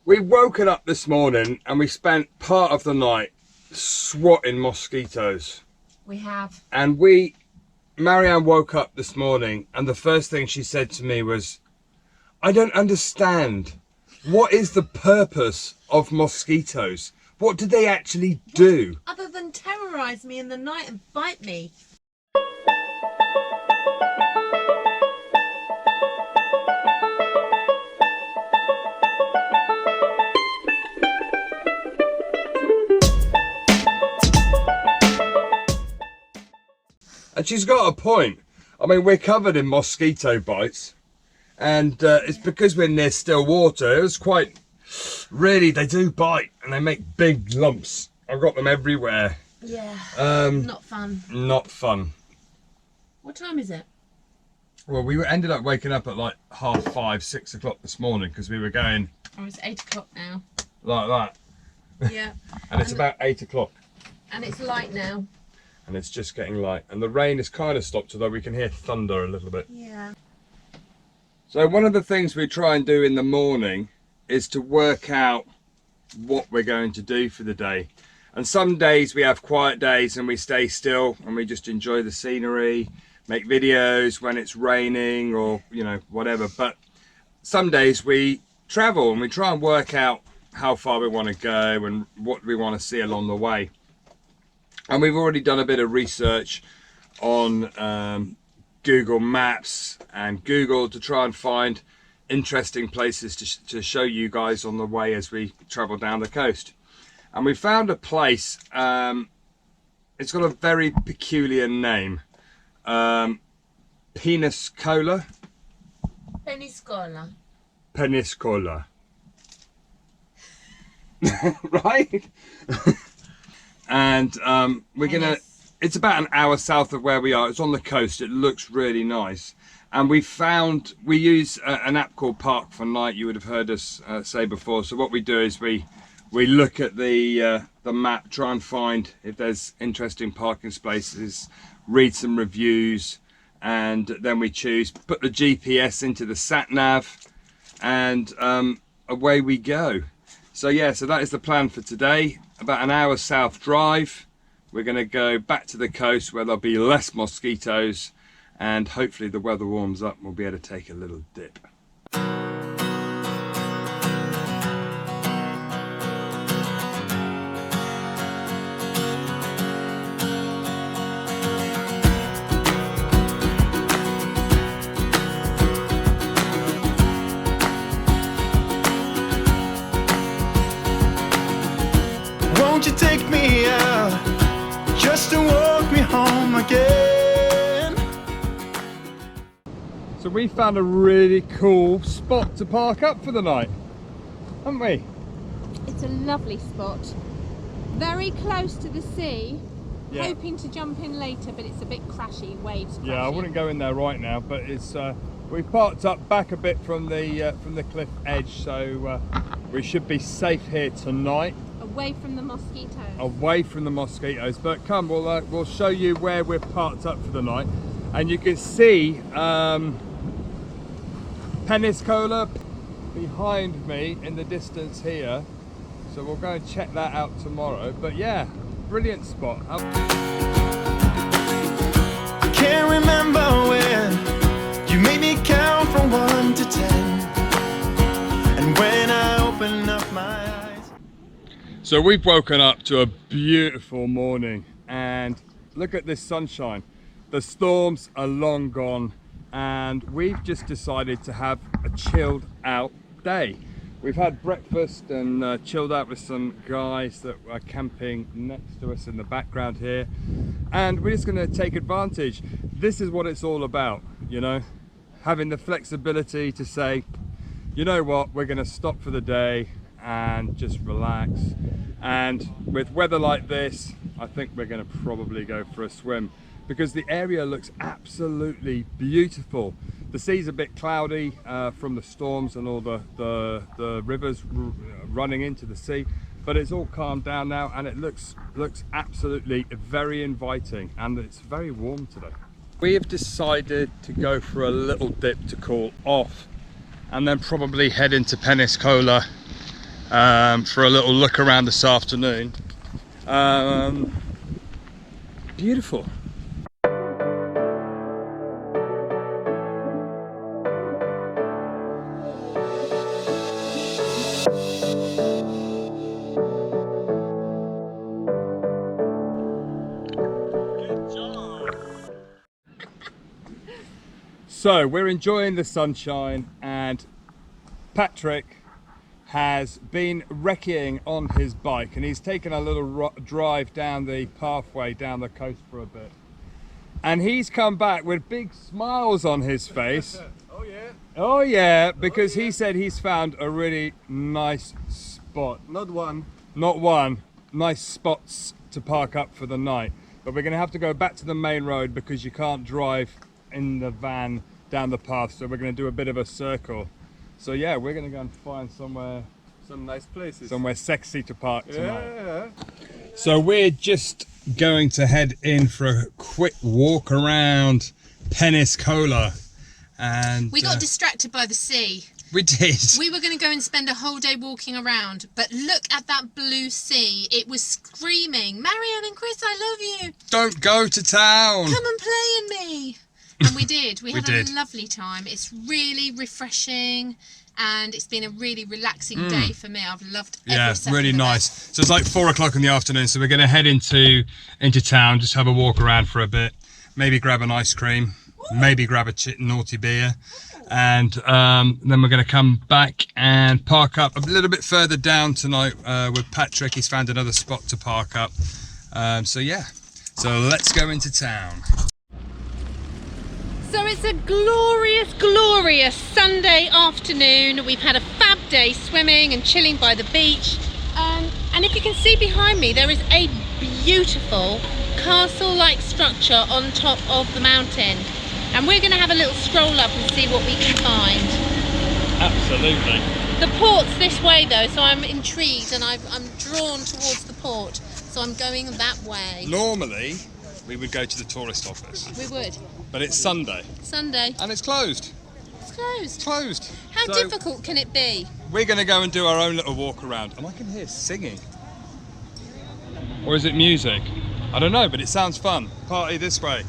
We've woken up this morning and we spent part of the night swatting mosquitoes. We have. And Marianne woke up this morning and the first thing she said to me was, I don't understand. What is the purpose of mosquitoes? What do they actually do? Other than terrorise me in the night and bite me. And she's got a point. I mean, we're covered in mosquito bites. And it's because we're near still water. It was quite... Really, they do bite. And they make big lumps. I've got them everywhere. Yeah, not fun. Not fun. What time is it? Well, we ended up waking up at like 5:30, 6 o'clock this morning because we were going... Oh, it's 8 o'clock now. Like that. Yeah. And it's about 8 o'clock. And it's light now. And it's just getting light. And the rain has kind of stopped, although we can hear thunder a little bit. Yeah. So one of the things we try and do in the morning is to work out what we're going to do for the day. And some days we have quiet days and we stay still and we just enjoy the scenery, make videos when it's raining or, you know, whatever. But some days we travel and we try and work out how far we want to go and what we want to see along the way. And we've already done a bit of research on Google Maps and Google to try and find interesting places to show you guys on the way as we travel down the coast. And we found a place, it's got a very peculiar name, Peniscola. Peniscola. Peniscola. Right? And we're gonna, it's about an hour south of where we are. It's on the coast. It looks really nice. And we use an app called Park for Night. You would have heard us say before. So what we do is we look at the map, try and find if there's interesting parking spaces, read some reviews, and then we choose, put the GPS into the sat nav, and away we go. So yeah, so that is the plan for today. About an hour south drive. We're going to go back to the coast where there'll be less mosquitoes, and hopefully the weather warms up and we'll be able to take a little dip. Won't you take me out just to walk me home again? So we found a really cool spot to park up for the night, haven't we? It's a lovely spot. Very close to the sea. Yeah. Hoping to jump in later, but it's a bit crashy, waves crashing. Yeah, I wouldn't go in there right now, but it's we've parked up back a bit from the cliff edge, so we should be safe here tonight. Away from the mosquitoes. Away from the mosquitoes. But come, we'll show you where we're parked up for the night, and you can see Peniscola behind me in the distance here. So we'll go and check that out tomorrow. But yeah, brilliant spot. I can't remember when you made me count from 1 to 10, and when I open up my eyes. So we've woken up to a beautiful morning, and look at this sunshine. The storms are long gone, and we've just decided to have a chilled out day. We've had breakfast and chilled out with some guys that are camping next to us in the background here, and we're just going to take advantage. This is what it's all about, you know, having the flexibility to say, you know what, we're going to stop for the day and just relax. And with weather like this, I think we're going to probably go for a swim, because the area looks absolutely beautiful. The sea's a bit cloudy from the storms and all the rivers running into the sea, but it's all calmed down now, and it looks absolutely very inviting, and it's very warm today. We have decided to go for a little dip to cool off, and then probably head into Peniscola for a little look around this afternoon. Beautiful. So we're enjoying the sunshine, and Patrik has been recceing on his bike, and he's taken a little drive down the pathway down the coast for a bit, and he's come back with big smiles on his face. Oh yeah. Oh yeah, because he said he's found a really nice spot. Not one. Not one, nice spots to park up for the night, but we're going to have to go back to the main road because you can't drive in the van down the path, so we're going to do a bit of a circle. So yeah, we're going to go and find somewhere, Some nice places. somewhere sexy to park tonight. Yeah. So we're just going to head in for a quick walk around Peniscola, and We got distracted by the sea. we did. We were going to go and spend a whole day walking around, but look at that blue sea. It was screaming, Marianne and Chris, I love you. Don't go to town. Come and play in me. And we did. We had did. a lovely time. It's really refreshing, and it's been a really relaxing day for me. I've loved every Yeah, second really of it. nice. So it's like 4 o'clock in the afternoon, so we're going to head into town, just have a walk around for a bit, maybe grab an ice cream, maybe grab a naughty beer, and then we're going to come back and park up a little bit further down tonight with Patrik. He's found another spot to park up. So yeah, so let's go into town. So it's a glorious, glorious Sunday afternoon. We've had a fab day swimming and chilling by the beach. And if you can see behind me, there is a beautiful castle-like structure on top of the mountain. And we're going to have a little stroll up and see what we can find. Absolutely. The port's this way though, so I'm intrigued and I'm drawn towards the port. So I'm going that way. Normally, we would go to the tourist office, We would. but it's Sunday Sunday. and it's closed. It's closed. Closed. How So difficult can it be? we're going to go and do our own little walk around, and I can hear singing. Or is it music? I don't know, but it sounds fun. Party this way.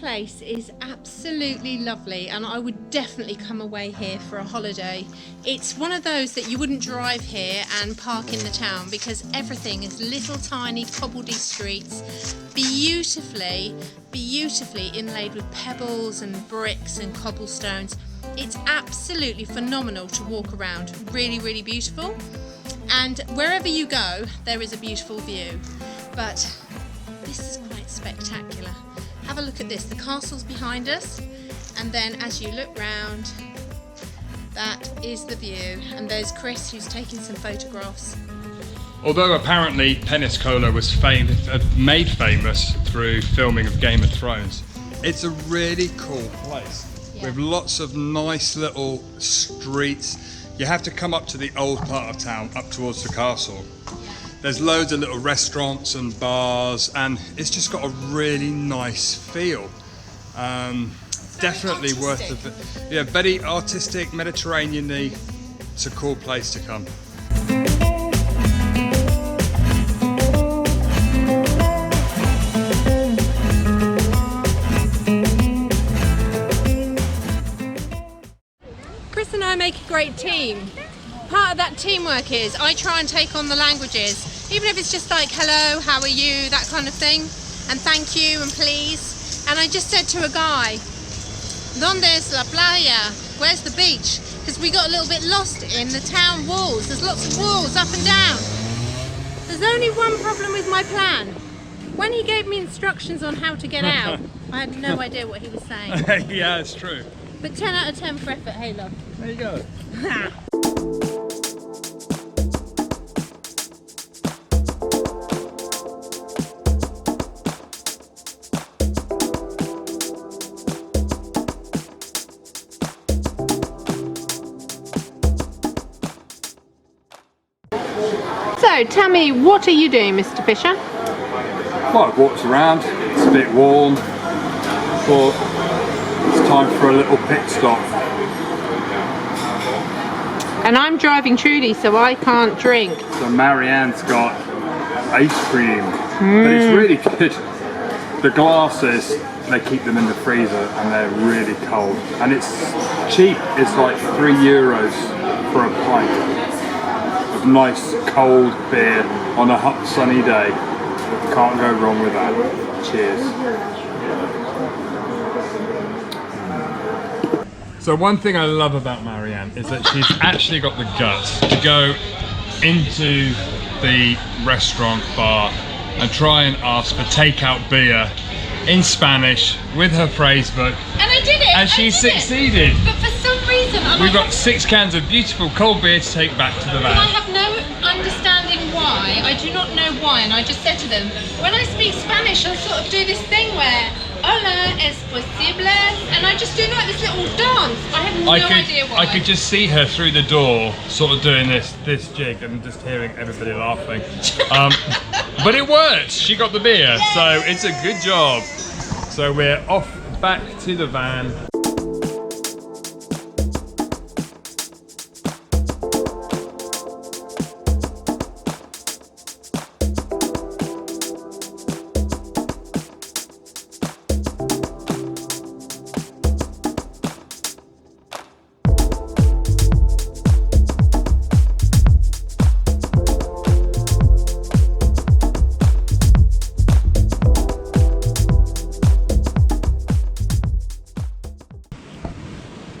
Place is absolutely lovely, and I would definitely come away here for a holiday. It's one of those that you wouldn't drive here and park in the town, because everything is little tiny cobbledy streets, beautifully inlaid with pebbles and bricks and cobblestones. It's absolutely phenomenal to walk around. Really beautiful, and wherever you go there is a beautiful view, but this is quite spectacular. Have a look at this, the castle's behind us, and then as you look round, that is the view, and there's Chris who's taking some photographs. Although apparently Peniscola was made famous through filming of Game of Thrones, it's a really cool place with lots of nice little streets. You have to come up to the old part of town, up towards the castle. There's loads of little restaurants and bars, and it's just got a really nice feel. Definitely worth a bit. Yeah, very artistic, Mediterranean-y. It's a cool place to come. Chris and I make a great team. Part of that teamwork is I try and take on the languages, even if it's just like hello, how are you, that kind of thing, and thank you and please. And I just said to a guy, ¿Dónde es la playa? Where's the beach? Because we got a little bit lost in the town walls. There's lots of walls up and down. There's only one problem with my plan. When he gave me instructions on how to get out, I had no idea what he was saying. Yeah, it's true. But 10 out of 10 for effort, hey love. There you go. So tell me, what are you doing, Mr. Fisher? Well, I've walked around, it's a bit warm, but it's time for a little pit stop. And I'm driving Trudy, so I can't drink. So Marianne's got ice cream, but it's really good. The glasses, they keep them in the freezer and they're really cold. And it's cheap, it's like €3 for a pint of nice cold beer on a hot sunny day. Can't go wrong with that. Cheers. So one thing I love about Marianne is that she's actually got the guts to go into the restaurant bar and try and ask for takeout beer in Spanish with her phrase book. And I did it! And she succeeded. But for some reason... We've got 6 cans of beautiful cold beer to take back to the van. And I have no understanding why. I do not know why. And I just said to them, when I speak Spanish, I sort of do this thing where, hola, es posible, and I just do like this little dance. I have no idea why. I could just see her through the door, sort of doing this jig and just hearing everybody laughing. But it worked. She got the beer, so it's a good job. So we're off back to the van.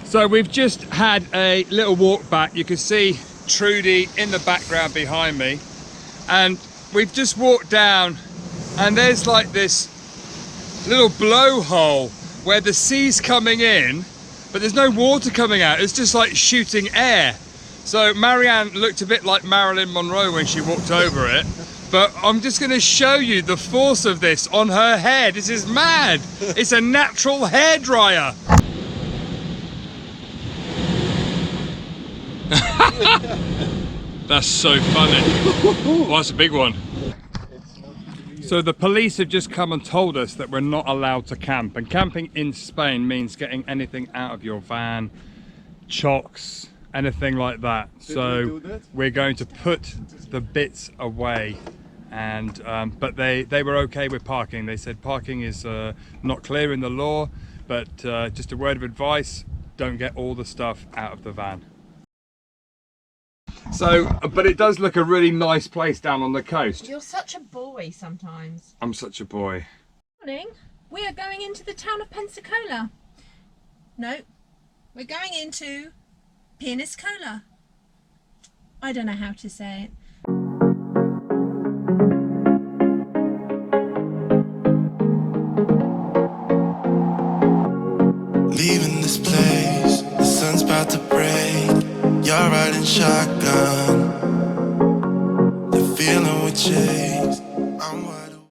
So we've just had a little walk back. You can see Trudy in the background behind me. And we've just walked down and there's like this little blowhole where the sea's coming in, but there's no water coming out. It's just like shooting air. So Marianne looked a bit like Marilyn Monroe when she walked over it. But I'm just gonna show you the force of this on her head. This is mad. It's a natural hairdryer. That's so funny. Well, that's a big one. So the police have just come and told us that we're not allowed to camp, and camping in Spain means getting anything out of your van, chocks, anything like that. So we're going to put the bits away, and but they were okay with parking. They said parking is not clear in the law, but just a word of advice, don't get all the stuff out of the van. So, but it does look a really nice place down on the coast. You're such a boy sometimes. I'm such a boy. Morning. We are going into the town of Peniscola. No, we're going into Peniscola. I don't know how to say it. Leaving this place, the sun's about to break. You're riding shotgun, the feeling we chase.